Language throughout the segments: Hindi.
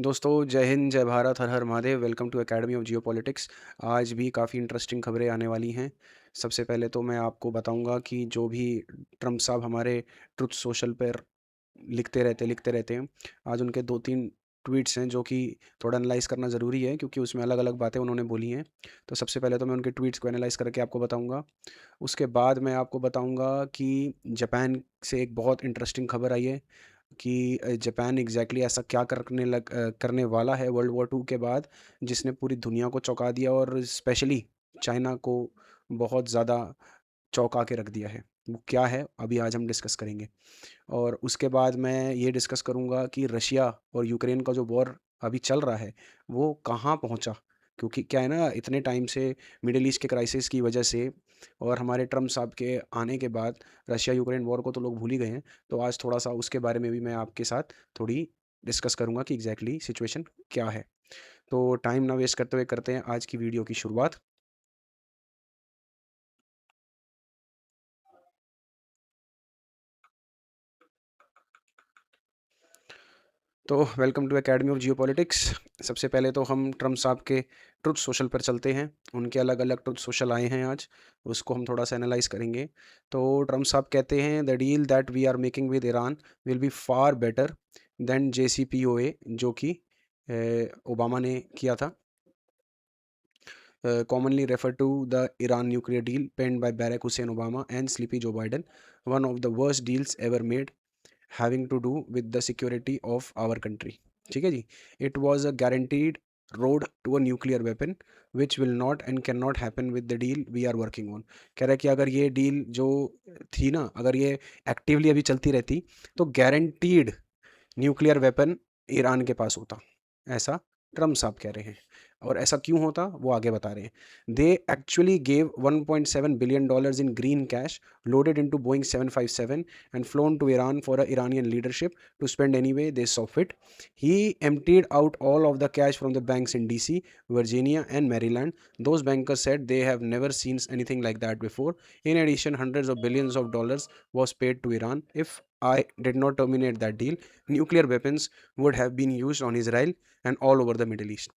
दोस्तों, जय हिंद, जय भारत, हर हर Mahadev. Welcome to academy of geopolitics. आज भी काफ़ी इंटरेस्टिंग खबरें आने वाली हैं। सबसे पहले तो मैं आपको बताऊंगा कि जो भी ट्रम्प साहब हमारे ट्रुथ सोशल पर लिखते रहते हैं। आज उनके 2-3 ट्वीट्स हैं जो कि थोड़ा एनालाइज करना ज़रूरी है, क्योंकि उसमें अलग अलग बातें उन्होंने बोली हैं। तो सबसे पहले तो मैं उनके ट्वीट्स को एनालाइज करके आपको बताऊंगा। उसके बाद मैं आपको बताऊंगा कि जापान से एक बहुत इंटरेस्टिंग खबर आई है कि जापान एग्जैक्टली ऐसा क्या करने वाला है वर्ल्ड वॉर 2 के बाद, जिसने पूरी दुनिया को चौंका दिया और स्पेशली चाइना को बहुत ज़्यादा चौंका के रख दिया है। वो क्या है, अभी आज हम डिस्कस करेंगे। और उसके बाद मैं ये डिस्कस करूँगा कि रशिया और यूक्रेन का जो वॉर अभी चल रहा है वो कहाँ पहुँचा, क्योंकि क्या है ना, इतने टाइम से मिडिल ईस्ट के क्राइसिस की वजह से और हमारे ट्रम्प साहब के आने के बाद रशिया यूक्रेन वॉर को तो लोग भूल ही गए हैं। तो आज थोड़ा सा उसके बारे में भी मैं आपके साथ थोड़ी डिस्कस करूँगा कि एग्जैक्टली सिचुएशन क्या है। तो टाइम ना वेस्ट करते हुए करते हैं आज की वीडियो की शुरुआत। तो welcome to academy of geopolitics. सबसे पहले तो हम ट्रम्प साहब के ट्रुथ सोशल पर चलते हैं। उनके अलग अलग ट्रुथ सोशल आए हैं आज, उसको हम थोड़ा सा एनालाइज करेंगे। तो ट्रम्प साहब कहते हैं the deal that we are making with Iran will be far better than JCPOA, जो कि ओबामा ने किया था। Commonly referred to the Iran nuclear deal penned by Barack Hussein Obama and Sleepy Joe Biden, one of the worst deals ever made, having to do with the security of our country। ठीक है जी। It was a guaranteed road to a nuclear weapon which will not and cannot happen with the deal we are working on। कह रहा है कि अगर ये डील जो थी ना, अगर ये एक्टिवली अभी चलती रहती तो गारंटीड न्यूक्लियर वेपन ईरान के पास होता, ऐसा ट्रम्प साहब कह रहे हैं। और ऐसा क्यों होता वो आगे बता रहे हैं। They actually gave $1.7 billion in green cash loaded into Boeing 757 and flown to Iran for a Iranian leadership to spend any way they saw fit। He emptied out all of the cash from the banks in DC, Virginia and Maryland। Those bankers said they have never seen anything like that before। In addition, hundreds of billions of dollars was paid to Iran। If I did not terminate that deal, nuclear weapons would have been used on Israel and all over the Middle East।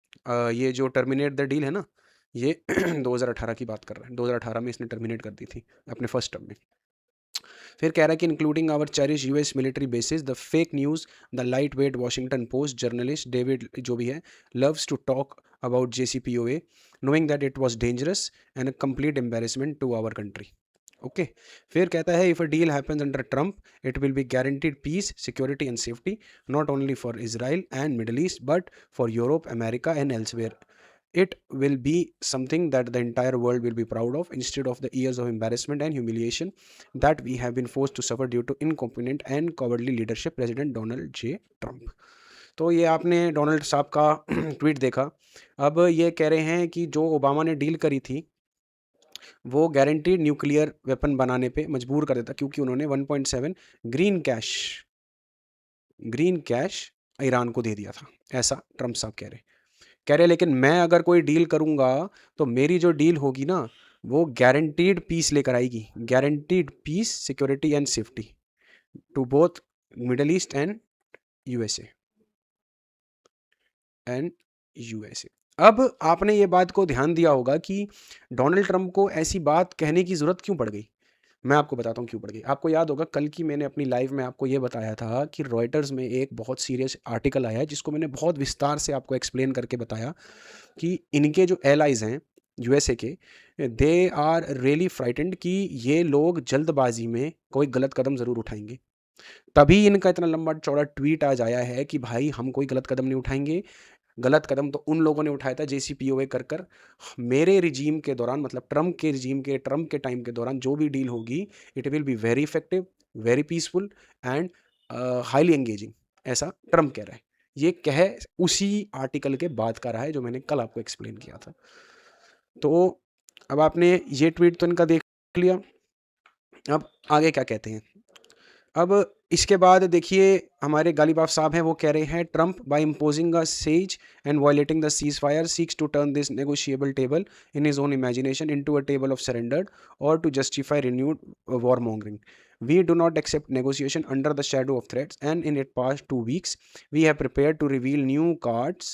ये जो टर्मिनेट द डील है ना, ये 2018 की बात कर रहा है। 2018 में इसने टर्मिनेट कर दी थी अपने फर्स्ट टर्म में। फिर कह रहा है कि including our cherish US military bases, the fake news, the lightweight Washington Post journalist David जो भी है loves to talk about JCPOA, knowing that it was dangerous and a complete embarrassment to our country। Okay. फिर कहता है if a deal happens under Trump it will be guaranteed peace, security and safety, not only for Israel and Middle East but for Europe, America and elsewhere. It will be something that the entire world will be proud of, instead of the years of embarrassment and humiliation that we have been forced to suffer due to incompetent and cowardly leadership President Donald J. Trump। तो ये आपने डोनाल्ड साहब का ट्वीट देखा। अब ये कह रहे हैं कि जो ओबामा ने डील करी थी वो गारंटीड न्यूक्लियर वेपन बनाने पे मजबूर कर देता, क्योंकि उन्होंने 1.7 green cash green cash Iran को दे दिया था, ऐसा ट्रम्प साहब कह रहे लेकिन मैं अगर कोई डील करूंगा तो मेरी जो डील होगी ना वो गारंटीड पीस लेकर आएगी, guaranteed peace, security and safety to both Middle East and USA. अब आपने ये बात को ध्यान दिया होगा कि डोनाल्ड ट्रंप को ऐसी बात कहने की ज़रूरत क्यों पड़ गई। मैं आपको बताता हूँ क्यों पड़ गई। आपको याद होगा कल की मैंने अपनी लाइव में आपको ये बताया था कि रॉयटर्स में एक बहुत सीरियस आर्टिकल आया है जिसको मैंने बहुत विस्तार से आपको एक्सप्लेन करके बताया कि इनके जो एलाइज हैं यूएसए के, दे आर रियली फ्राइटेंड कि ये लोग जल्दबाजी में कोई गलत कदम ज़रूर उठाएंगे। तभी इनका इतना लंबा चौड़ा ट्वीट आज आया है कि भाई हम कोई गलत कदम नहीं उठाएंगे। गलत कदम तो उन लोगों ने उठाया था JCPOA कर मेरे रिजीम के दौरान, मतलब ट्रम्प के टाइम के दौरान जो भी डील होगी it will be very effective, very peaceful and highly engaging, ऐसा ट्रम्प कह रहा है। ये कह उसी आर्टिकल के बाद का रहा है जो मैंने कल आपको एक्सप्लेन किया था। तो अब आपने ये ट्वीट तो इनका देख लिया। अब आगे क्या कहते हैं। अब इसके बाद देखिए हमारे गालिबाफ साहब हैं, वो कह रहे हैं Trump by imposing a siege and violating the ceasefire seeks to turn this negotiable table in his own imagination into a table of surrendered और to justify renewed war mongering. We do not accept negotiation under the shadow of threats, and in it past 2 weeks, we have prepared to reveal new cards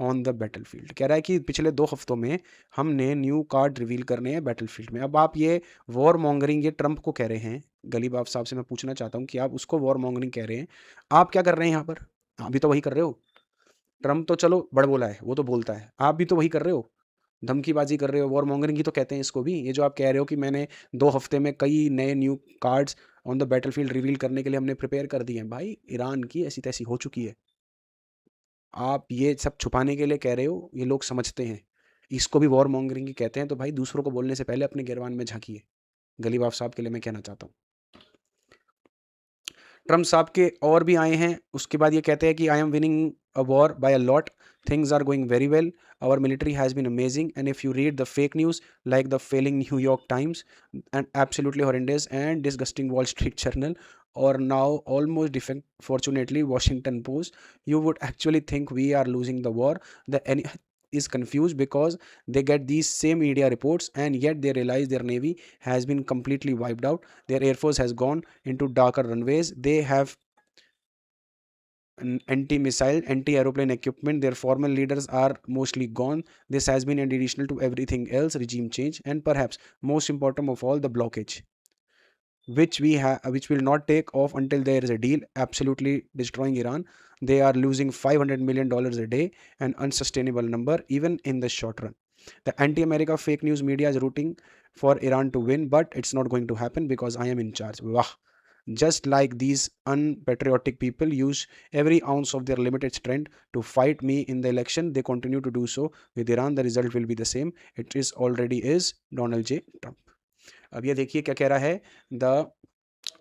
on the battlefield. कह रहा है कि पिछले 2 हफ्तों में हमने न्यू कार्ड रिवील करने हैं बैटलफील्ड में. अब आप ये वॉर मॉन्गरिंग ये ट्रम्प को कह रहे हैं, गलीबाफ साहब से मैं पूछना चाहता हूँ कि आप उसको वॉर मॉन्गरिंग कह रहे हैं, आप क्या कर रहे हैं यहाँ पर? आप भी तो वही कर रहे हो. ट्रम्प तो चलो बड़बोला है, वो तो बोलता है, आप भी तो वही कर रहे हो, धमकीबाजी कर रहे हो. वॉर मॉन्गरिंग ही तो कहते हैं इसको भी. ये जो आप कह रहे हो कि मैंने 2 हफ्ते में कई नए new cards on the battlefield reveal करने के लिए हमने प्रिपेयर कर दिए हैं. भाई ईरान की ऐसी तैसी हो चुकी है, आप ये सब छुपाने के लिए कह रहे हो, ये लोग समझते हैं. इसको भी वॉर मॉन्गरिंग ही कहते हैं. तो भाई दूसरों को बोलने से पहले अपने गिरबान में झांकिए. गलीबाफ साहब के लिए मैं कहना चाहता हूँ. ट्रम्प साहब के और भी आए हैं. उसके बाद ये कहते हैं कि I am winning a war by a lot, things are going very well, our military has been amazing, and if you read the fake news like the failing New York Times and absolutely horrendous and disgusting Wall Street Journal or now almost defect fortunately Washington Post, you would actually think we are losing the war. The enemy is confused because they get these same media reports and yet they realize their navy has been completely wiped out, their air force has gone into darker runways, they have anti-missile, anti-aeroplane equipment, their former leaders are mostly gone. This has been an additional to everything else, regime change, and perhaps most important of all, the blockage, which will not take off until there is a deal, absolutely destroying Iran. They are losing $500 million a day, an unsustainable number, even in the short run. The anti-America fake news media is rooting for Iran to win, but it's not going to happen because I am in charge. Wah. Just like these unpatriotic people use every ounce of their limited strength to fight me in the election, they continue to do so with Iran. The result will be the same. It is already is Donald J. Trump. अब ये देखिए क्या कह रहा है. The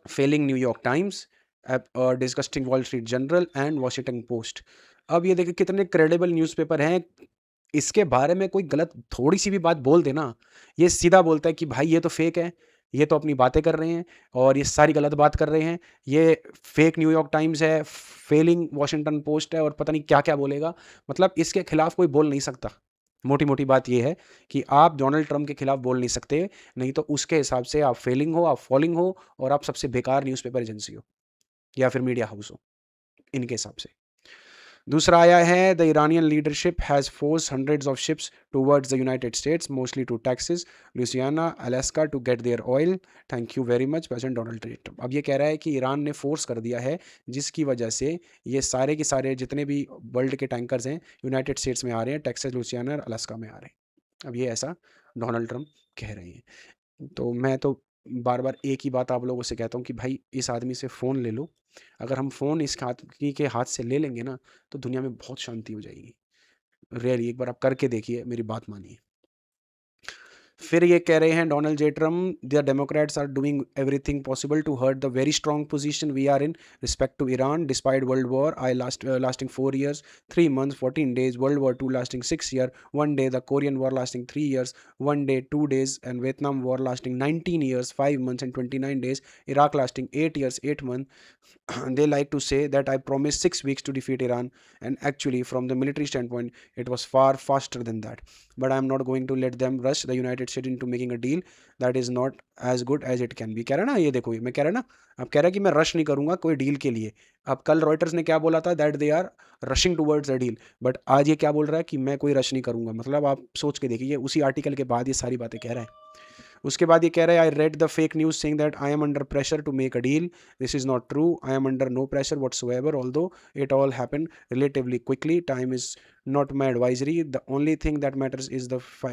failing New York Times, disgusting Wall Street Journal and Washington Post. अब ये देखिए कितने क्रेडिबल न्यूज़पेपर हैं. इसके बारे में कोई गलत थोड़ी सी भी बात बोल देना, ये सीधा बोलता है कि भाई ये तो फेक है, ये तो अपनी बातें कर रहे हैं और ये सारी गलत बात कर रहे हैं, ये फेक न्यूयॉर्क टाइम्स है, फेलिंग वॉशिंगटन पोस्ट है और पता नहीं क्या क्या बोलेगा. मतलब इसके खिलाफ कोई बोल नहीं सकता. मोटी मोटी बात ये है कि आप डोनाल्ड ट्रंप के खिलाफ बोल नहीं सकते, नहीं तो उसके हिसाब से आप फेलिंग हो, आप फॉलिंग हो और आप सबसे बेकार न्यूज़पेपर एजेंसी हो या फिर मीडिया हाउस हो इनके हिसाब से. दूसरा आया है, the Iranian leadership has force hundreds of ships towards the United States mostly to Texas, Louisiana, Alaska to get their oil. Thank you very much President Donald Trump. अब ये कह रहा है कि ईरान ने फोर्स कर दिया है जिसकी वजह से ये सारे के सारे जितने भी वर्ल्ड के टैंकर्स हैं यूनाइटेड स्टेट्स में आ रहे हैं, टेक्सास, लुसियाना और अलास्का में आ रहे हैं. अब ये ऐसा डोनाल्ड ट्रम्प कह रहे हैं. तो मैं तो बार बार एक ही बात आप लोगों से कहता हूँ कि भाई इस आदमी से फ़ोन ले लो. अगर हम फ़ोन इस आदमी के हाथ से ले लेंगे ना तो दुनिया में बहुत शांति हो जाएगी. रियली एक बार आप करके देखिए, मेरी बात मानिए. फिर ये कह रहे हैं Donald J Trump, the Democrats are doing everything possible to hurt the very strong position we are in respect to Iran despite world war I lasting 4 years 3 months 14 days, World War II lasting 6 years, 1 day, the Korean War lasting 3 years, 1 day 2 days, and Vietnam War lasting 19 years 5 months and 29 days, Iraq lasting 8 years 8 months. They like to say that I promised 6 weeks to defeat Iran, and actually from the military standpoint it was far faster than that. But I am not going to let them rush the United States into making a deal that is not as good as it can be. कह रहा है ना, ये देखो, मैं कह रहा है ना, अब कह रहा है कि मैं रश नहीं करूंगा कोई डील के लिए. अब कल रॉयटर्स ने क्या बोला था, that they are rushing towards a deal, but आज ये क्या बोल रहा है कि मैं कोई रश नहीं करूंगा. मतलब आप सोच के देखिए, उसी आर्टिकल के बाद ये सारी बातें कह रहा है. उसके बाद ये कह रहा है, I read the fake news saying that I am under pressure to make a deal. This is not true. I am under no pressure whatsoever, although it all happened relatively quickly. Time is not my advisory. The only thing that matters is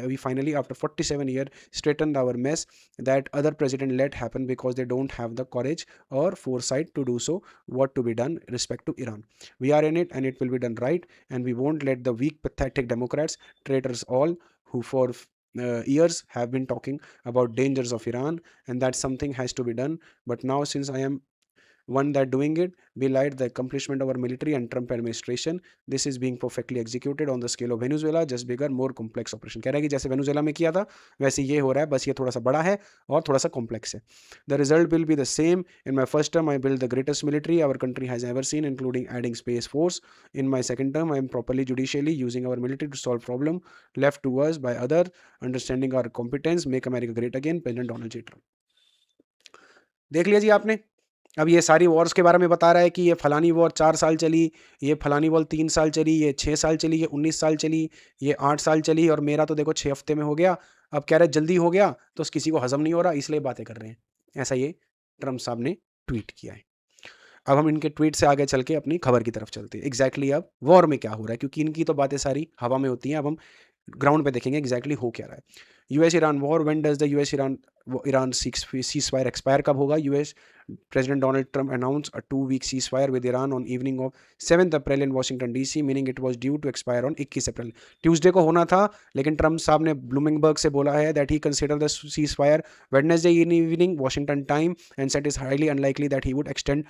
we finally after 47 years straightened our mess that other president let happen because they don't have the courage or foresight to do so. What to be done respect to Iran, we are in it and it will be done right, and we won't let the weak pathetic Democrats, traitors all, who for years have been talking about dangers of Iran and that something has to be done. But now since I am one that doing it belied the accomplishment of our military and Trump administration. This is being perfectly executed on the scale of Venezuela, just bigger, more complex operation. कह रहा है कि जैसे वेनेजुएला में किया था वैसे ये हो रहा है, बस ये थोड़ा सा बड़ा है और थोड़ा सा कॉम्प्लेक्स है. The result will be the same. In my first term, I built the greatest military our country has ever seen, including adding space force. In my second term, I am properly judicially using our military to solve problem left to us by other, understanding our competence, make America great again, President Donald J. Trump. देख लिया जी आपने. अब ये सारी वॉर्स के बारे में बता रहा है कि ये फलानी वॉर 4 साल चली, ये फलानी वॉर 3 साल चली, ये 6 साल चली, ये 19 साल चली, ये 8 साल चली और मेरा तो देखो 6 हफ्ते में हो गया. अब कह रहे जल्दी हो गया तो किसी को हजम नहीं हो रहा इसलिए बातें कर रहे हैं. ऐसा ये ट्रम्प साहब ने ट्वीट किया है. अब हम इनके ट्वीट से आगे चल के अपनी खबर की तरफ चलते हैं. एग्जैक्टली अब वॉर में क्या हो रहा है, क्योंकि इनकी तो बातें सारी हवा में होती हैं. अब हम ग्राउंड पे देखेंगे एग्जैक्टली हो क्या रहा है. US Iran war, when does the US Iran ceasefire expire, कब होगा. US president Donald Trump announce a 2-week ceasefire with Iran on evening of 7 April in Washington DC, meaning it was due to expire on 21 April. Tuesday को होना था, लेकिन ट्रम्प साहब ने ब्लूमिंगबर्ग से बोला है that he consider the ceasefire Wednesday in evening Washington time and set is highly unlikely that he would extend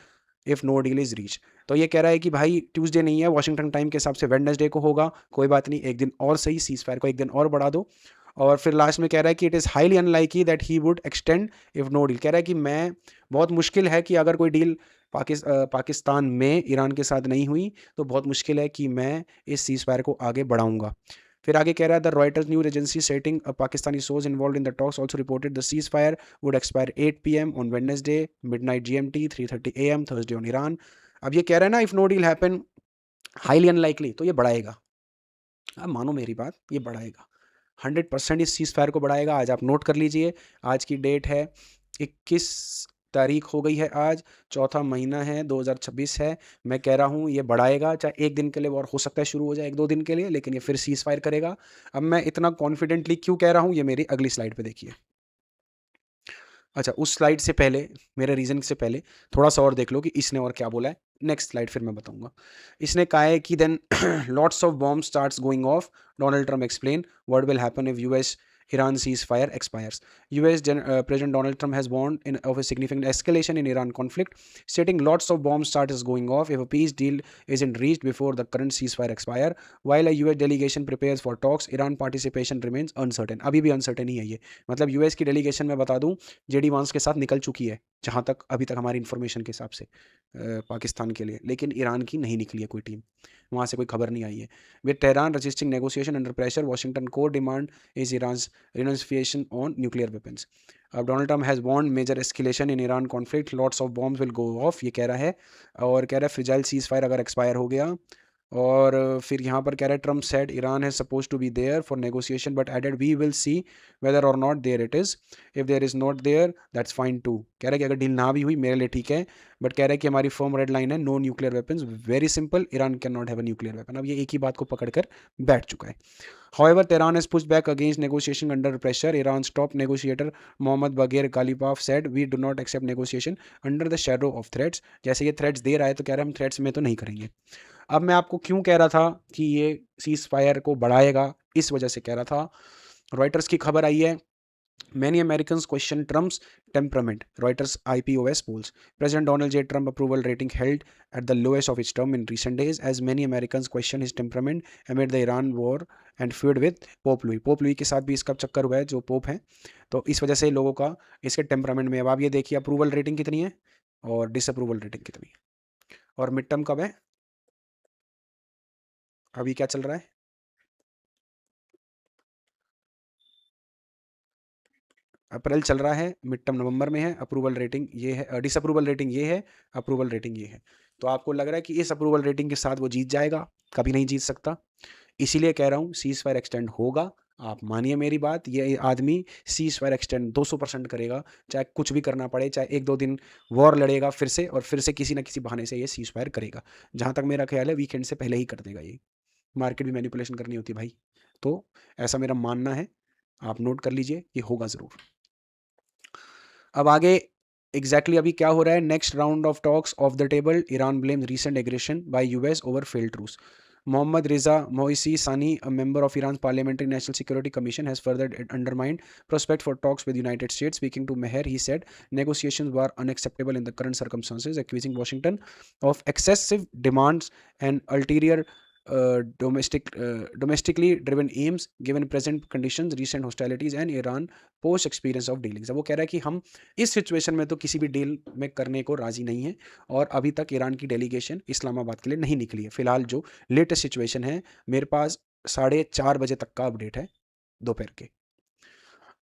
if no deal is reach. तो ये कह रहा है कि भाई ट्यूसडे नहीं है, वाशिंगटन टाइम के हिसाब से वेडनेसडे को होगा, कोई बात नहीं, एक दिन और सही, सीज़फायर को एक दिन और बढ़ा दो. और फिर लास्ट में कह रहा है कि it is highly unlikely that he would extend if no deal. कह रहा है कि मैं बहुत मुश्किल है कि अगर कोई डील पाकिस्तान में ईरान के साथ नहीं हुई तो बहुत मुश्किल है कि मैं इस सीज़फायर को आगे बढ़ाऊंगा. फिर आगे कह रहा है the Reuters news agency setting Pakistani source involve in the talks also reported the ceasefire would expire 8 PM on Wednesday midnight GMT 3:30 AM Thursday on Iran. अब ये कह रहा है ना if no deal happen highly unlikely, तो ये बढ़ाएगा. अब मानो मेरी बात, ये बढ़ाएगा 100% इस सीज फायर को बढ़ाएगा. आज आप नोट कर लीजिए, आज की डेट है 21 तारीख हो गई है आज, चौथा महीना है, 2026 है. मैं कह रहा हूँ ये बढ़ाएगा, चाहे एक दिन के लिए वॉर हो सकता है शुरू हो जाए, 1-2 दिन के लिए, लेकिन ये फिर सीज फायर करेगा. अब मैं इतना कॉन्फिडेंटली क्यों कह रहा हूँ, ये मेरी अगली स्लाइड पे देखिए. अच्छा, उस स्लाइड से पहले, मेरे रीजन से पहले थोड़ा सा और देख लो कि इसने और क्या बोला है. नेक्स्ट स्लाइड फिर मैं बताऊंगा. इसने कहा है कि then lots of bomb starts going off, Donald Trump explain what will happen if US Iran ceasefire expires. President Donald Trump has warned of a significant escalation in Iran conflict, stating lots of bomb starts going off if a peace deal isn't reached before the current ceasefire expire. While a US delegation prepares for talks, Iran participation remains uncertain. अभी भी uncertain ही है ये. मतलब US की delegation मैं बता दूं JD Vance के साथ निकल चुकी है, जहाँ तक अभी तक हमारी इन्फॉर्मेशन के हिसाब से पाकिस्तान के लिए, लेकिन ईरान की नहीं निकली है कोई टीम, वहाँ से कोई खबर नहीं आई है. With Tehran resisting negotiation under pressure, Washington core demand is Iran's renunciation on nuclear weapons. Donald Trump has warned major escalation in Iran conflict, lots of bombs will go off, ये कह रहा है. और कह रहा है फ्रिजाइल सीज फायर अगर एक्सपायर हो गया. और फिर यहाँ पर कह रहा है ट्रम्प सेड ईरान है suppose to be there for negotiation but added we will see whether और not there it is, if there is not there that's fine too. कह रहा है कि अगर डील ना भी हुई मेरे लिए ठीक है, बट कह रहा है कि हमारी फर्म रेड लाइन है no nuclear weapons, very simple, Iran can not have a nuclear weapon. अब ये एक ही बात को पकड़ कर बैठ चुका है. However, Tehran has pushed back against negotiation under pressure. Iran's top negotiator Mohammad Bagher Ghalibaf said, "We do not accept negotiation under the shadow of threats." जैसे ये threats दे रहा है तो कह रहा है हम threats में तो नहीं करेंगे. अब मैं आपको क्यों कह रहा था कि ये सीज फायर को बढ़ाएगा, इस वजह से कह रहा था. रॉयटर्स की खबर आई है, many Americans question Trump's temperament. Reuters IPOS polls. President Donald J. Trump approval rating held at the lowest of its term in recent days as many Americans question his temperament amid the Iran war and feud with Pope Louis. Pope Louis के साथ भी इसका चक्कर हुआ है, जो पोप हैं, तो इस वजह से लोगों का इसके टेम्परामेंट में. अब आप ये देखिए अप्रूवल रेटिंग कितनी है और डिसअप्रूवल रेटिंग कितनी है. और मिड टर्म कब है, अभी क्या चल रहा है, अप्रैल चल रहा है, मिड टर्म नवंबर में है, अप्रूवल रेटिंग ये है, डिसअप्रूवल रेटिंग ये है, अप्रूवल रेटिंग ये है. तो आपको लग रहा है कि इस अप्रूवल रेटिंग के साथ वो जीत जाएगा, कभी नहीं जीत सकता. इसीलिए कह रहा हूँ सीज फायर एक्सटेंड होगा. आप मानिए मेरी बात, ये आदमी सीज फायर एक्सटेंड 200% करेगा, चाहे कुछ भी करना पड़े, चाहे 1-2 दिन वॉर लड़ेगा फिर से, और फिर से किसी ना किसी बहाने से ये सीज फायर करेगा. जहाँ तक मेरा ख्याल है वीकेंड से पहले ही कर देगा ये. मार्केट भी मैनिपुलेशन करनी होती है भाई, तो ऐसा मेरा मानना है, आप नोट कर लीजिए, ये होगा ज़रूर. अब आगे एग्जैक्टली अभी क्या हो रहा है, next round of talks off the table, Iran blame recent aggression by US over failed truce. Mohammad Reza Moisi Sani, a member of Iran's Parliamentary National Security Commission, has further undermined prospect for talks with the United States. Speaking to Meher, he said negotiations were unacceptable in the current circumstances, accusing Washington of excessive demands and ulterior domestically driven aims given present conditions, recent hostilities and Iran post experience of dealings. अब वो कह रहा है कि हम इस सिचुएशन में तो किसी भी डील में करने को राजी नहीं है और अभी तक ईरान की डेलीगेशन इस्लामाबाद के लिए नहीं निकली है। फिलहाल जो लेटेस्ट सिचुएशन है, मेरे पास 4:30 बजे तक का अपडेट है दोपहर के।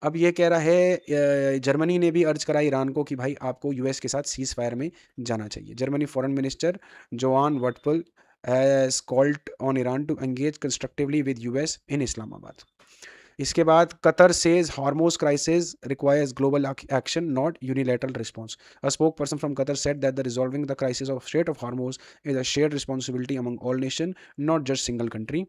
अब ये कह रहा है जर्मनी ने भी अर्ज करा ईरान को कि भाई आपको यूएस के साथ सीज फायर में जाना चाहिए। Germany foreign minister Johann Wadephul has called on Iran to engage constructively with US in Islamabad. इसके बाद Qatar says Hormuz crisis requires global action, not unilateral response. A spokesperson from Qatar said that the resolving the crisis of Strait of Hormuz is a shared responsibility among all nations, not just single country.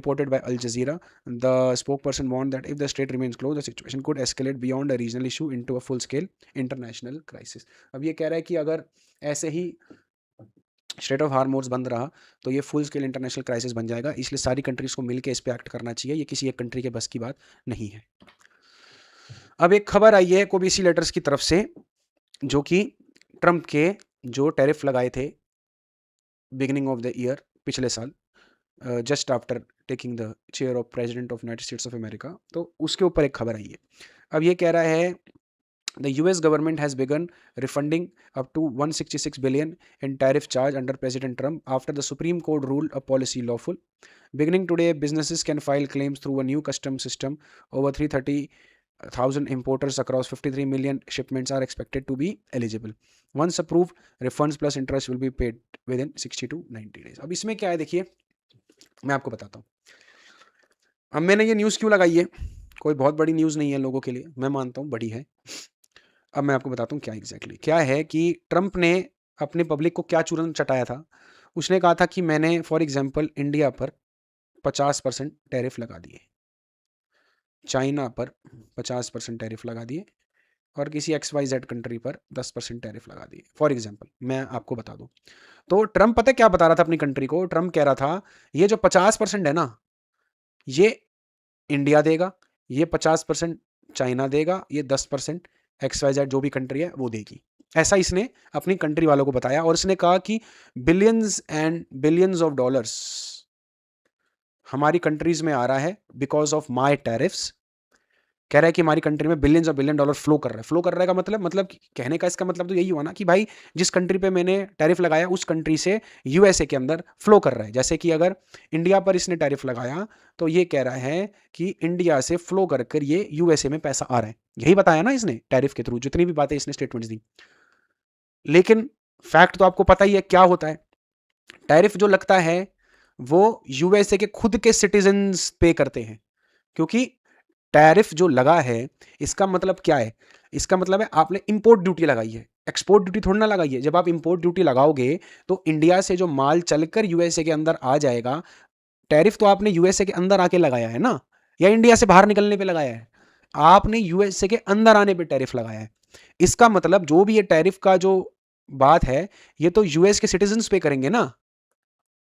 Reported by Al Jazeera, the spokesperson warned that if the strait remains closed, the situation could escalate beyond a regional issue into a full-scale international crisis. अब ये कह रहा है कि अगर ऐसे ही स्ट्रेट ऑफ हार्मोज बंद रहा तो ये फुल स्केल इंटरनेशनल क्राइसिस बन जाएगा, इसलिए सारी कंट्रीज को मिलकर इस पे एक्ट करना चाहिए, ये किसी एक कंट्री के बस की बात नहीं है। अब एक खबर आई है कोबीसी लेटर्स की तरफ से, जो कि ट्रंप के जो टैरिफ लगाए थे बिगिनिंग ऑफ द ईयर पिछले साल, just after taking the chair of president of United states of America, तो उसके ऊपर एक खबर आई है। अब ये कह रहा है the US government has begun refunding up to $166 billion in tariff charge under President Trump after the Supreme Court ruled a policy lawful. Beginning today, businesses can file claims through a new customs system. Over 330,000 importers across 53 million shipments are expected to be eligible. Once approved, refunds plus interest will be paid within 60 to 90 days. अब इसमें क्या है देखिए, मैं आपको बताता हूँ। अब मैंने ये न्यूज़ क्यों लगाई है, कोई बहुत बड़ी न्यूज़ नहीं है लोगों के लिए, मैं मानता हूँ बड़ी है। अब मैं आपको बताता हूँ क्या एग्जैक्टली क्या है कि ट्रंप ने अपने पब्लिक को क्या चूरन चटाया था। उसने कहा था कि मैंने फॉर एग्जांपल इंडिया पर 50% टैरिफ लगा दिए, चाइना पर 50% टैरिफ लगा दिए और किसी XYZ कंट्री पर 10% टैरिफ लगा दिए, फॉर एग्जांपल मैं आपको बता दूं। तो ट्रंप पता है क्या बता रहा था अपनी कंट्री को, ट्रंप कह रहा था ये जो 50% है ना, ये इंडिया देगा, ये 50% चाइना देगा, ये 10% XYZ जो भी कंट्री है वो देगी। ऐसा इसने अपनी कंट्री वालों को बताया और इसने कहा कि billions and billions of dollars हमारी कंट्रीज में आ रहा है बिकॉज ऑफ माई टैरिफ्स। कह रहा है कि हमारी कंट्री में बिलियंस और बिलियन डॉलर फ्लो कर रहा है। फ्लो कर रहा है का मतलब कहने का इसका मतलब तो यही हुआ ना कि भाई जिस कंट्री पे मैंने टैरिफ लगाया उस कंट्री से यूएसए के अंदर फ्लो कर रहा है। जैसे कि अगर इंडिया पर इसने टैरिफ लगाया तो ये कह रहा है कि इंडिया से फ्लो कर कर ये यूएसए में पैसा आ रहा है। यही बताया ना इसने टैरिफ के थ्रू, जितनी भी बातें इसने स्टेटमेंट्स दी। लेकिन फैक्ट तो आपको पता ही है क्या होता है। टैरिफ जो लगता है वो यूएसए के खुद के सिटीजन्स पे करते हैं, क्योंकि टैरिफ जो लगा है इसका मतलब क्या है, इसका मतलब है आपने इंपोर्ट ड्यूटी लगाई है, एक्सपोर्ट ड्यूटी थोड़ी ना लगाई है। जब आप इंपोर्ट ड्यूटी लगाओगे तो इंडिया से जो माल चलकर यूएसए के अंदर आ जाएगा, टैरिफ तो आपने यूएसए के अंदर आके लगाया है ना, या इंडिया से बाहर निकलने पे लगाया है? आपने यूएसए के अंदर आने पे टैरिफ लगाया है। इसका मतलब जो भी ये टैरिफ का जो बात है ये तो यूएस के सिटीजन्स पे करेंगे ना,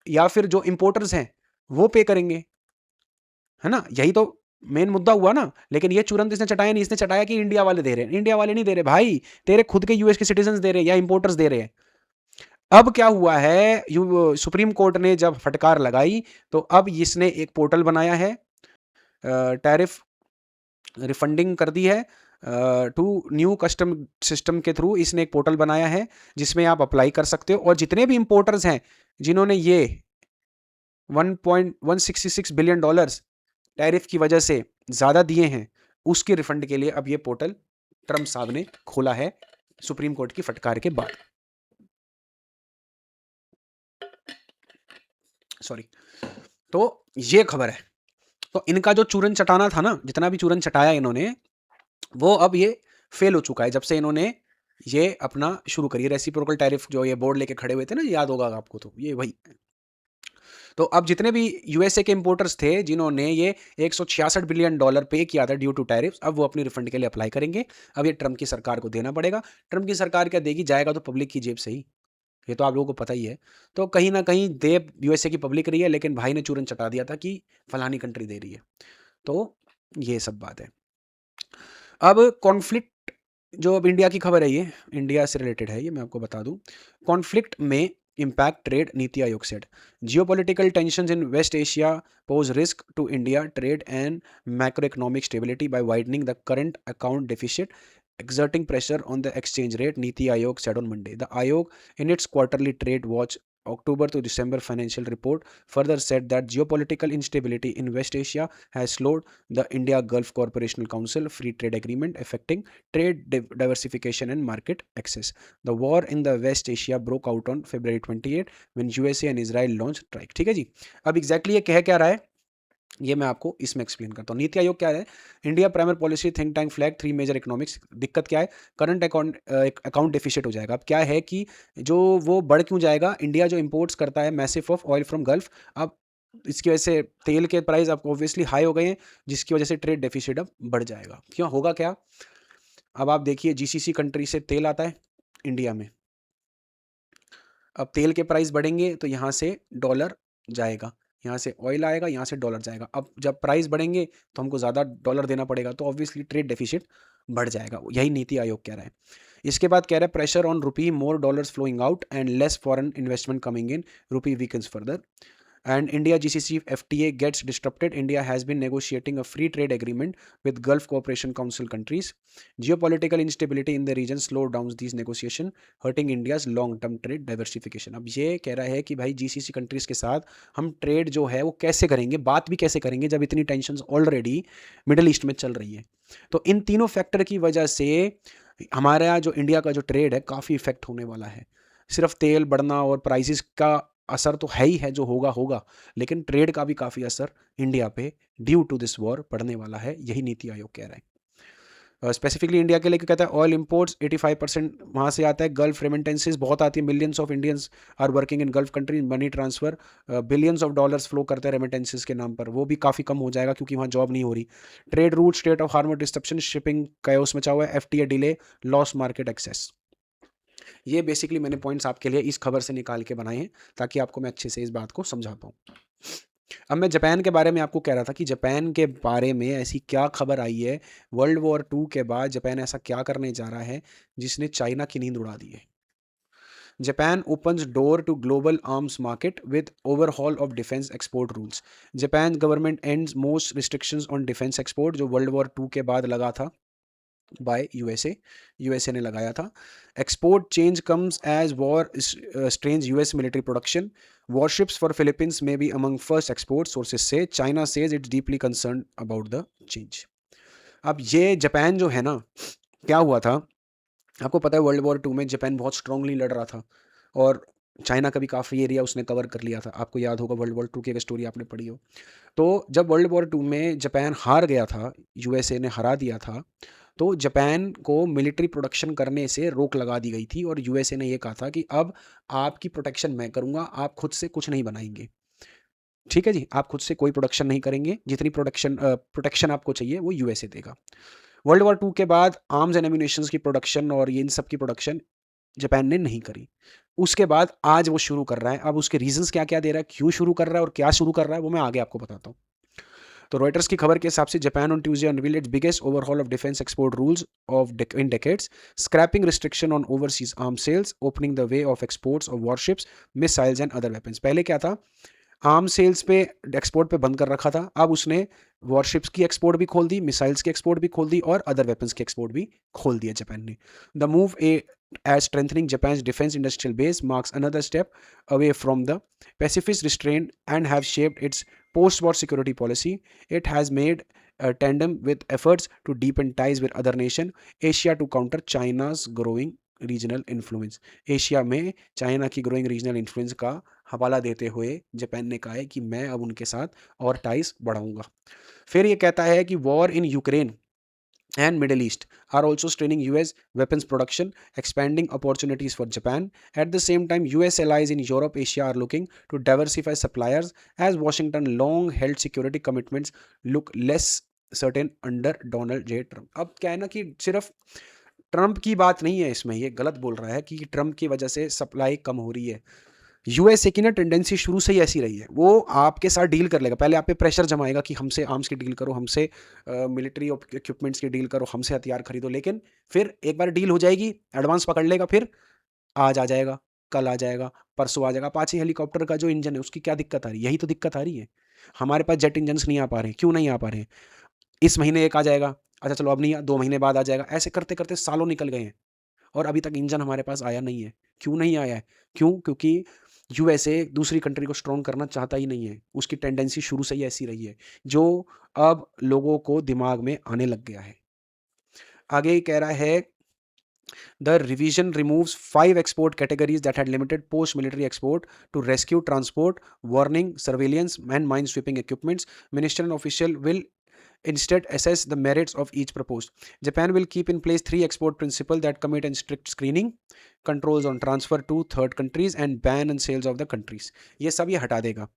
या फिर जो इंपोर्टर्स हैं वो पे करेंगे, है ना? यही तो मेन मुद्दा हुआ ना। लेकिन ये तुरंत इसने चटाया नहीं, इसने चटाया कि इंडिया वाले दे रहे हैं। इंडिया वाले नहीं दे रहे भाई, तेरे खुद के यूएस के सिटीजन दे रहे हैं या इंपोर्टर्स दे रहे हैं। अब क्या हुआ है, सुप्रीम कोर्ट ने जब फटकार लगाई तो अब इसने एक पोर्टल बनाया है, टैरिफ रिफंडिंग कर दी है टू न्यू कस्टम सिस्टम के थ्रू। इसने एक पोर्टल बनाया है जिसमें आप अप्लाई कर सकते हो और जितने भी इंपोर्टर्स हैं जिन्होंने ये 1.166 बिलियन डॉलर्स टैरिफ की वजह से ज्यादा दिए हैं उसके रिफंड के लिए अब ये पोर्टल ट्रंप साहब ने खोला है सुप्रीम कोर्ट की फटकार के बाद। सॉरी, तो ये खबर है। तो इनका जो चूरन चटाना था ना, जितना भी चूरन चटाया इन्होंने, वो अब ये फेल हो चुका है जब से इन्होंने ये अपना शुरू करी रेसिप्रोकल टैरिफ, जो ये बोर्ड लेके खड़े हुए थे ना, याद होगा आपको, तो ये वही। तो अब जितने भी यूएसए के इंपोर्टर्स थे जिन्होंने ये 166 बिलियन डॉलर पे किया था ड्यू टू टैरिफ्स, अब वो अपनी रिफंड के लिए अप्लाई करेंगे। अब ये ट्रंप की सरकार को देना पड़ेगा। ट्रंप की सरकार क्या देगी, जाएगा तो पब्लिक की जेब से ही। ये तो आप लोगों को पता ही है। तो कहीं न कहीं दे यूएसए की पब्लिक रही है, लेकिन भाई ने चूरन चटा दिया था कि फलानी कंट्री दे रही है। तो ये सब बात है। अब कॉन्फ्लिक्ट, जो अब इंडिया की खबर है, ये इंडिया से रिलेटेड है, ये मैं आपको बता दूं। कॉन्फ्लिक्ट में impact trade, NITI Aayog said geopolitical tensions in West Asia pose risk to India trade and macro economic stability by widening the current account deficit exerting pressure on the exchange rate, Niti Aayog said on Monday. The Aayog, in its quarterly trade watch October to December financial report, further said that geopolitical instability in West Asia has slowed the India Gulf Cooperation Council free trade agreement, affecting trade diversification and market access. The war in the West Asia broke out on February 28 when USA and Israel launched strike. ठीक है जी। अब एग्जैक्टली ये कह क्या रहा है, ये मैं आपको इसमें एक्सप्लेन करता हूँ। नीति आयोग क्या है? India primary policy think tank flag three major economics. दिक्कत क्या है? करंट अकाउंट डेफिसिट हो जाएगा। अब क्या है कि जो वो बढ़ क्यों जाएगा? इंडिया जो इंपोर्ट्स करता है massive of oil from gulf, अब इसकी वजह से तेल के प्राइस अब ऑब्वियसली हाई हो गए हैं, जिसकी वजह से ट्रेड डेफिसिट अब बढ़ जाएगा। क्यों होगा क्या? अब आप देखिए, जीसीसी कंट्री से तेल आता है इंडिया में, अब तेल के प्राइस बढ़ेंगे तो यहाँ से डॉलर जाएगा, यहाँ से ऑयल आएगा, यहाँ से डॉलर जाएगा। अब जब प्राइस बढ़ेंगे तो हमको ज़्यादा डॉलर देना पड़ेगा, तो ऑब्वियसली ट्रेड डेफिसिट बढ़ जाएगा। यही नीति आयोग कह रहा है। इसके बाद कह रहा है pressure on rupee, more dollars flowing out and less foreign investment coming in, rupee weakens further and India GCC FTA gets disrupted. India has been negotiating a free trade agreement with Gulf Cooperation Council countries. Geopolitical instability in the region slowed down these negotiations, hurting India's long-term trade diversification. अब ये कह रहा है कि भाई GCC कंट्रीज के साथ हम ट्रेड जो है वो कैसे करेंगे, बात भी कैसे करेंगे जब इतनी टेंशन्स ऑलरेडी मिडिल ईस्ट में चल रही है। तो इन तीनों फैक्टर की वजह से हमारा जो इंडिया का जो ट्रेड है काफ़ी इफेक्ट होने वाला है। सिर्फ तेल बढ़ना और प्राइसेस का असर तो है ही है, जो होगा होगा, लेकिन ट्रेड का भी काफ़ी असर इंडिया पे ड्यू टू दिस वॉर पड़ने वाला है। यही नीति आयोग कह रहा है। स्पेसिफिकली इंडिया के लिए कहता है ऑयल इंपोर्ट्स 85% वहाँ से आता है। गल्फ रेमिटेंसेस बहुत आती है, millions of Indians are working in Gulf country, money transfer billions of dollars flow करते हैं रेमिटेंसेस के नाम पर, वो भी काफ़ी कम हो जाएगा क्योंकि वहाँ जॉब नहीं हो रही। Trade route, state of Hormuz disruption, shipping chaos मचा हुआ है, FTA delay, loss market access. ये बेसिकली मैंने पॉइंट्स आपके लिए इस खबर से निकाल के बनाए हैं ताकि आपको मैं अच्छे से इस बात को समझा पाऊँ। अब मैं जापान के बारे में आपको कह रहा था कि जापान के बारे में ऐसी क्या खबर आई है, वर्ल्ड वॉर 2 के बाद जापान ऐसा क्या करने जा रहा है जिसने चाइना की नींद उड़ा दी है। Japan opens door to global arms market with overhaul of defense export rules. Japan government ends most restrictions on defense export, जो वर्ल्ड वॉर 2 के बाद लगा था बाय यूएसए ने लगाया था। Export change comes as war strains US military production, warships for Philippines में be among first export sources से, China says it's deeply concern about the change. अब ये जापान जो है ना, क्या हुआ था आपको पता है, वर्ल्ड वॉर 2 में जापान बहुत स्ट्रांगली लड़ रहा था और चाइना का भी काफ़ी एरिया उसने कवर कर लिया था। आपको याद होगा वर्ल्ड वॉर 2 की अगर स्टोरी आपने पढ़ी हो। तो जब वर्ल्ड वॉर 2 में जापान हार गया था, यूएसए ने हरा दिया था, तो जापान को मिलिट्री प्रोडक्शन करने से रोक लगा दी गई थी और यूएसए ने ये कहा था कि अब आपकी प्रोटेक्शन मैं करूंगा, आप खुद से कुछ नहीं बनाएंगे। ठीक है जी, आप खुद से कोई प्रोडक्शन नहीं करेंगे, जितनी प्रोटेक्शन आपको चाहिए वो यूएसए देगा। वर्ल्ड वॉर 2 के बाद आर्म्स एंड एम्यूनेशंस की प्रोडक्शन और ये इन सब की प्रोडक्शन जापान ने नहीं करी। उसके बाद आज वो शुरू कर रहा है। अब उसके रीजंस क्या क्या दे रहा है, क्यों शुरू कर रहा है और क्या शुरू कर रहा है, वो मैं आगे आपको बताता हूँ। तो रॉयटर्स की खबर के हिसाब से Japan on Tuesday unveiled its biggest overhaul of defence export rules of in decades, scrapping restriction on overseas arm sales, opening the way of exports of warships, missiles and other weapons. पहले क्या था, आर्म सेल्स पे एक्सपोर्ट पे बंद कर रखा था, अब उसने वॉरशिप्स की एक्सपोर्ट भी खोल दी, मिसाइल्स की एक्सपोर्ट भी खोल दी और अदर वेपन्स की एक्सपोर्ट भी खोल दिया जापान ने। The move as strengthening Japan's defense industrial base marks another step away from the pacifist restraint and have shaped its post-war security policy. It has made a tandem with efforts to deepen ties with other nations, Asia to counter China's growing regional influence. Asia में चाइना की ग्रोइंग रीजनल इन्फ्लुएंस का हवाला देते हुए जापान ने कहा है कि मैं अब उनके साथ और टाइज बढ़ाऊंगा। फिर ये कहता है कि war in Ukraine and Middle East are also straining US weapons production, expanding opportunities for Japan. At the same time, US allies in Europe, Asia are looking to diversify suppliers as Washington long-held security commitments look less certain under Donald J. Trump. अब क्या है ना कि सिर्फ ट्रंप की बात नहीं है इसमें, ये गलत बोल रहा है कि ट्रंप की वजह से सप्लाई कम हो रही है। यूएसए की ना टेंडेंसी शुरू से ही ऐसी रही है, वो आपके साथ डील कर लेगा, पहले आप पे प्रेशर जमाएगा कि हमसे आर्म्स की डील करो, हमसे मिलिट्री इक्विपमेंट्स की डील करो, हमसे हथियार खरीदो, लेकिन फिर एक बार डील हो जाएगी, एडवांस पकड़ लेगा, फिर आज आ जाएगा, कल आ जाएगा, परसों आ जाएगा। अपाचे हेलीकॉप्टर का जो इंजन है उसकी क्या दिक्कत आ रही है? यही तो दिक्कत आ रही है। हमारे पास जेट इंजन्स नहीं आ पा रहे हैं, क्यों नहीं आ पा रहे हैं? इस महीने एक आ जाएगा, अच्छा चलो अब नहीं, 2 महीने बाद आ जाएगा, ऐसे करते करते सालों निकल गए हैं और अभी तक इंजन हमारे पास आया नहीं है। क्यों नहीं आया है? क्यों? क्योंकि यूएसए दूसरी कंट्री को स्ट्रॉन्ग करना चाहता ही नहीं है, उसकी टेंडेंसी शुरू से ही ऐसी रही है, जो अब लोगों को दिमाग में आने लग गया है। आगे ही कह रहा है, the revision removes 5 export categories that had limited post-military export to rescue, transport, warning, surveillance, and mine-sweeping equipments. Ministerial official will instead assess the merits of each proposed. Japan will keep in place 3 export principles that commit and strict screening, controls on transfer to third countries, and ban on sales of the countries. ये सब ये हटा देगा.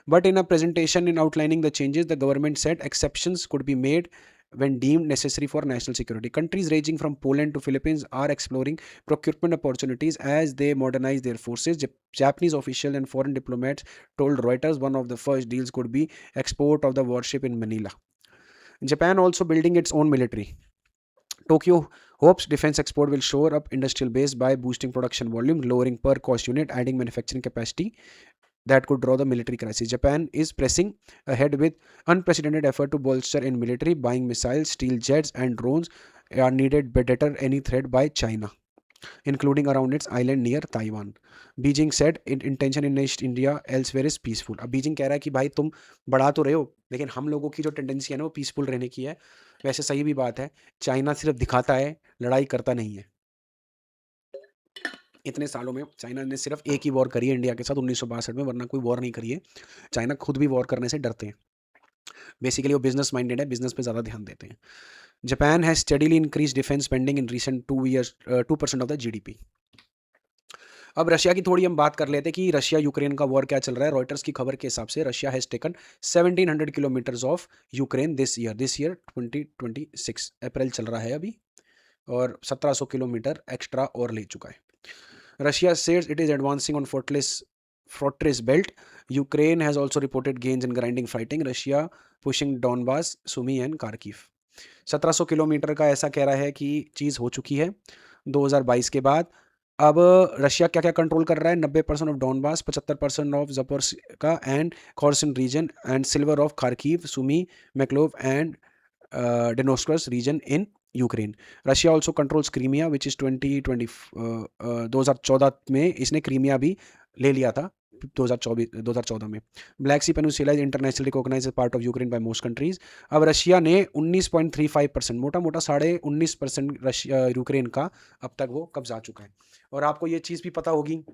But in a presentation in outlining the changes, the government said exceptions could be made when deemed necessary for national security. Countries ranging from Poland to Philippines are exploring procurement opportunities as they modernize their forces. Japanese officials and foreign diplomats told Reuters one of the first deals could be export of the warship in Manila. Japan also building its own military. Tokyo hopes defense export will shore up industrial base by boosting production volume, lowering per cost unit, adding manufacturing capacity that could draw the military crisis. Japan is pressing ahead with unprecedented effort to bolster in military, buying missiles, steel jets, and drones are needed to deter any threat by China, including around its island near Taiwan. Beijing said its intention in East India elsewhere is peaceful. अब बीजिंग कह रहा है कि भाई तुम बढ़ा तो रहे हो, लेकिन हम लोगों की जो टेंडेंसी है ना वो पीसफुल रहने की है। वैसे सही भी बात है, चाइना सिर्फ दिखाता है, लड़ाई करता नहीं है। इतने सालों में चाइना ने सिर्फ एक ही वॉर करी है इंडिया के साथ 1962 में, वरना कोई वॉर नहीं करी है। चाइना खुद भी वॉर करने से डरते हैं। बेसिकली वो बिजनेस माइंडेड है, बिजनेस पे ज़्यादा ध्यान देते हैं। Japan has steadily increase defence spending in recent 2 years 2% of the GDP. अब रशिया की थोड़ी हम बात कर लेते हैं कि रशिया यूक्रेन का वॉर क्या चल रहा है। रॉयटर्स की खबर के हिसाब से Russia has taken 1700 kilometres of Ukraine this year 2026 अप्रैल चल रहा है अभी, और 1700 किलोमीटर एक्स्ट्रा और ले चुका है। Russia says it is advancing on fortress belt. Ukraine has also reported gains in grinding fighting. Russia pushing Donbass, Sumy and Kharkiv. 1700 kilometre का ऐसा कह रहा है कि चीज़ हो चुकी है 2022 के बाद। अब रशिया क्या क्या कंट्रोल कर रहा है? 90% of Donbas, 75% of Zaporizhzhia and Kherson region, and sliver of Kharkiv, Sumi, Mykolaiv and Donetsk region in Ukraine. Russia also controls Crimea which is 2014 में इसने क्रीमिया भी ले लिया था 2014 में। Black Sea peninsula is international recognise part of Ukraine by most countries. अब रशिया ने 19.35%, मोटा मोटा 19.5% रशिया यूक्रेन का अब तक वो कब्जा चुका है। और आपको ये चीज़ भी पता होगी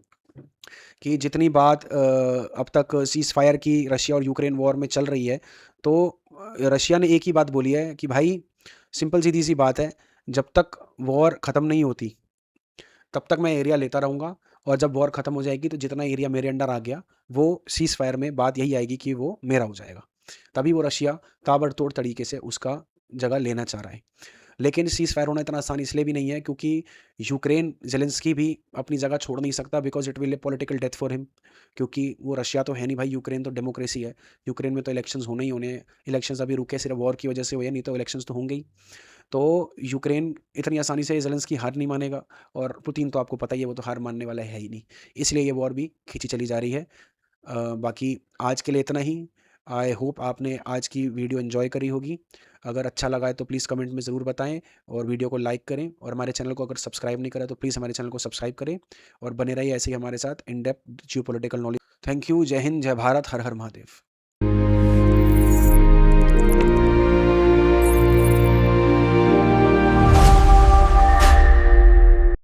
कि जितनी बात अब तक सीज फायर की रशिया और यूक्रेन वॉर में चल रही है, तो रशिया ने एक ही बात बोली है कि भाई सिंपल सीधी सी बात है, जब तक वॉर ख़त्म नहीं होती तब तक मैं एरिया लेता रहूँगा, और जब वॉर ख़त्म हो जाएगी तो जितना एरिया मेरे अंडर आ गया वो सीज फायर में बात यही आएगी कि वो मेरा हो जाएगा। तभी वो रशिया ताबड़तोड़ तरीके से उसका जगह लेना चाह रहा है। लेकिन सीज फायर होना इतना आसान इसलिए भी नहीं है क्योंकि यूक्रेन जेलेंस्की भी अपनी जगह छोड़ नहीं सकता, because it will A political death for him. क्योंकि वो रशिया तो है नहीं भाई, यूक्रेन तो डेमोक्रेसी है, यूक्रेन में तो इलेक्शंस होने ही होने हैं। इलेक्शंस अभी रुके सिर्फ वॉर की वजह से हुए, नहीं तो इलेक्शंस तो होंगे ही। तो यूक्रेन इतनी आसानी से जेलेंस्की हार नहीं मानेगा, और पुतिन तो आपको पता ही है वो तो हार मानने वाला है ही नहीं, इसलिए ये वॉर भी खींची चली जा रही है। बाकी आज के लिए इतना ही। आई होप आपने आज की वीडियो एंजॉय करी होगी। अगर अच्छा लगा है तो प्लीज़ कमेंट में ज़रूर बताएं, और वीडियो को लाइक करें, और हमारे चैनल को अगर सब्सक्राइब नहीं करा तो प्लीज़ हमारे चैनल को सब्सक्राइब करें, और बने रहिए ऐसे ही हमारे साथ in depth Jio political knowledge. Thank you. जय हिंद, जय भारत, हर हर महादेव।